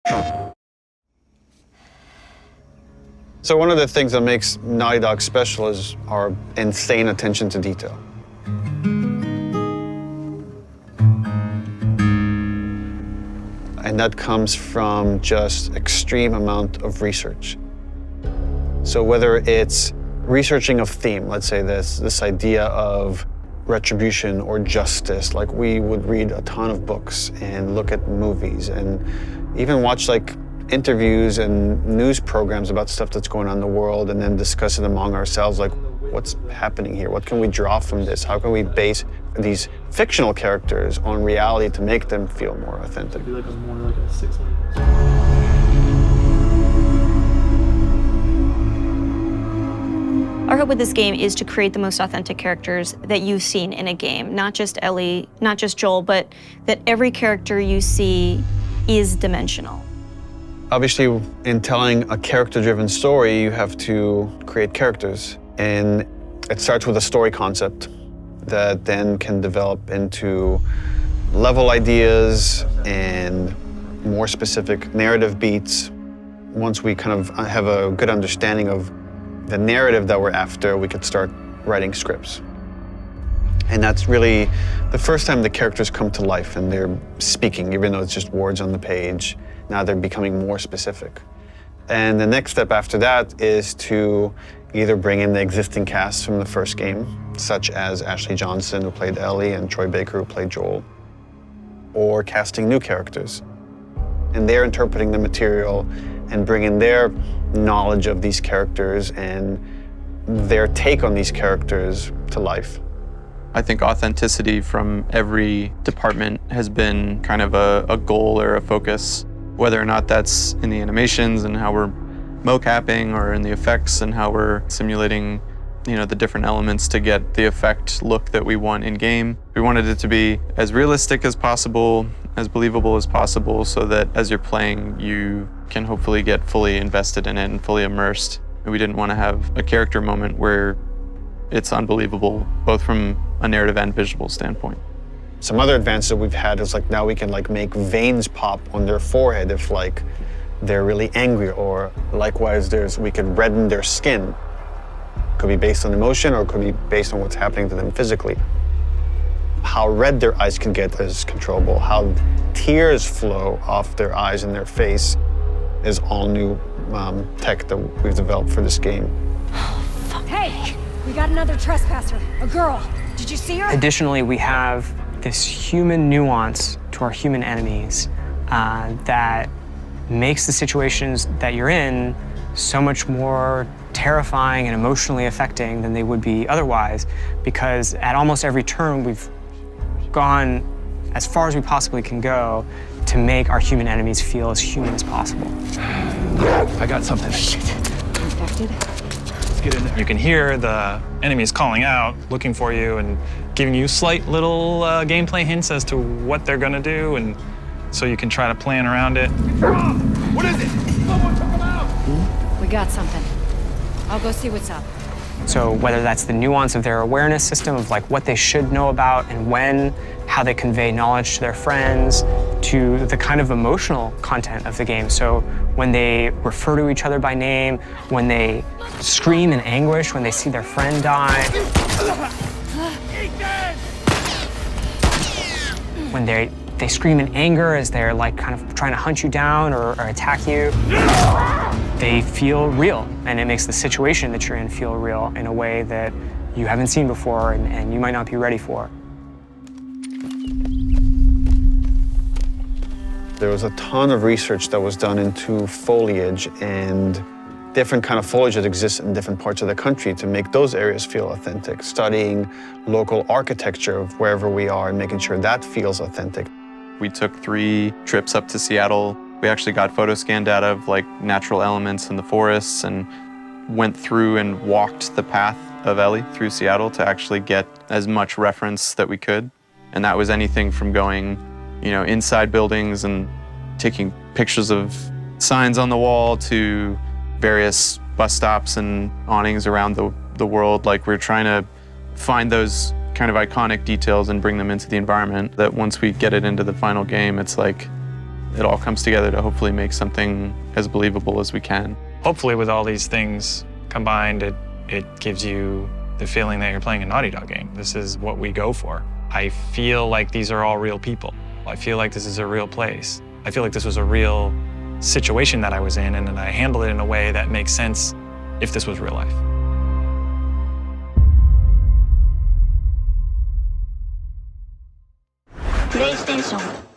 So one of the things that makes Naughty Dog special is our insane attention to detail. And that comes from just extreme amount of research. So whether it's researching a theme, let's say this idea of retribution or justice, like we would read a ton of books and look at movies and even watch like interviews and news programs about stuff that's going on in the world and then discuss it among ourselves, like what's happening here? What can we draw from this? How can we base these fictional characters on reality to make them feel more authentic? Like more like a 6. Our hope with this game is to create the most authentic characters that you've seen in a game. Not just Ellie, not just Joel, but that every character you see is dimensional. Obviously, in telling a character-driven story, you have to create characters. And it starts with a story concept that then can develop into level ideas and more specific narrative beats. Once we kind of have a good understanding of the narrative that we're after, we could start writing scripts. And that's really the first time the characters come to life and they're speaking, even though it's just words on the page. Now they're becoming more specific. And the next step after that is to either bring in the existing cast from the first game, such as Ashley Johnson, who played Ellie, and Troy Baker, who played Joel, or casting new characters. And they're interpreting the material and bringing their knowledge of these characters and their take on these characters to life. I think authenticity from every department has been kind of a goal or a focus, whether or not that's in the animations and how we're mocapping or in the effects and how we're simulating, the different elements to get the effect look that we want in game. We wanted it to be as realistic as possible, as believable as possible, so that as you're playing, you can hopefully get fully invested in it and fully immersed. And we didn't want to have a character moment where it's unbelievable, both from a narrative and visual standpoint. Some other advances that we've had is like now we can like make veins pop on their forehead if like they're really angry, or likewise we could redden their skin. Could be based on emotion or could be based on what's happening to them physically. How red their eyes can get is controllable. How tears flow off their eyes and their face is all new tech that we've developed for this game. Hey, we got another trespasser, a girl. Did you see her? Additionally, we have this human nuance to our human enemies that makes the situations that you're in so much more terrifying and emotionally affecting than they would be otherwise, because at almost every turn we've gone as far as we possibly can go to make our human enemies feel as human as possible. I got something. Infected? Let's get in there. You can hear the enemies calling out, looking for you, and giving you slight little gameplay hints as to what they're gonna do, and so you can try to plan around it. What is it? Someone check them out! We got something. I'll go see what's up. So whether that's the nuance of their awareness system of like what they should know about and when, how they convey knowledge to their friends, to the kind of emotional content of the game. So when they refer to each other by name, when they scream in anguish, when they see their friend die, when they scream in anger as they're like kind of trying to hunt you down or attack you. They feel real, and it makes the situation that you're in feel real in a way that you haven't seen before and you might not be ready for. There was a ton of research that was done into foliage and different kind of foliage that exists in different parts of the country to make those areas feel authentic, studying local architecture of wherever we are and making sure that feels authentic. We took 3 trips up to Seattle. We actually got photo scan data of like natural elements in the forests and went through and walked the path of Ellie through Seattle to actually get as much reference that we could. And that was anything from going, inside buildings and taking pictures of signs on the wall to various bus stops and awnings around the world. Like we're trying to find those kind of iconic details and bring them into the environment that once we get it into the final game, it's like it all comes together to hopefully make something as believable as we can. Hopefully with all these things combined, it gives you the feeling that you're playing a Naughty Dog game. This is what we go for. I feel like these are all real people. I feel like this is a real place. I feel like this was a real situation that I was in, and then I handled it in a way that makes sense if this was real life. PlayStation